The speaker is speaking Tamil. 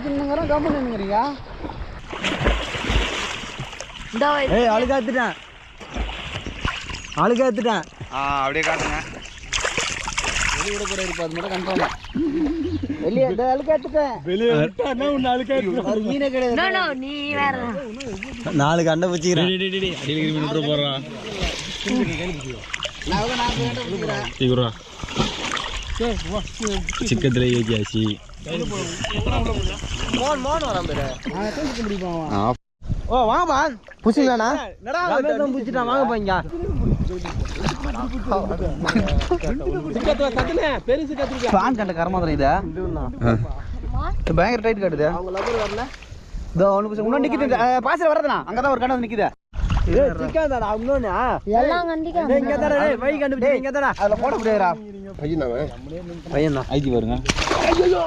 சின்னங்கலாம் கம்மன் நின்னுறீங்க. ஏய் அழுகாத்துட்டேன். அப்படியே காட்டுங்க. வெளிய கூட இருப்பா அது மட்டும் கன்ஃபார்ம். வெளிய இந்த அழுகாத்துட்டேன். வெளிய விட்டானா உன்ன அழுகாத்து. ஒரு மீனே கிடையாது. நோ நீ வேற. 4 கண்ட வச்சிக்கிறேன். டேய் அடியில மீன் போறறான். நான் வேண்டாம் புடிறேன். சீக்கிரம். சிக்கத்துல ஏஜாசி. மோன் வரான் பேரே. தூக்கி முடிப்பான். ஓ வாங்க பா. புடிச்சீங்களானா? ரமேஷ் புடிச்சிட்டான் வாங்க பா இங்க. சிக்கத்துல கத்துனே பெருசு கத்துறியா? பான் கண்ட கர்மாதற இத. பயங்கர டைட் காட்டுது. அவங்க லவர் வரல. இதோ ஒன்னு நிக்குது. பாசல வரதுனா. அங்க தான் ஒரு கண்ட நிக்குது. ஏய் சிக்கன் தாடா இன்னொன்னு. எல்லாம் கண்டிக்கா. இங்க தாடா டேய் வை கண்டுபிடி இங்க தாடா. அதுல போட முடியாதுடா. பையனாவே. பையனா ஐடி வருங்க. ஐயோ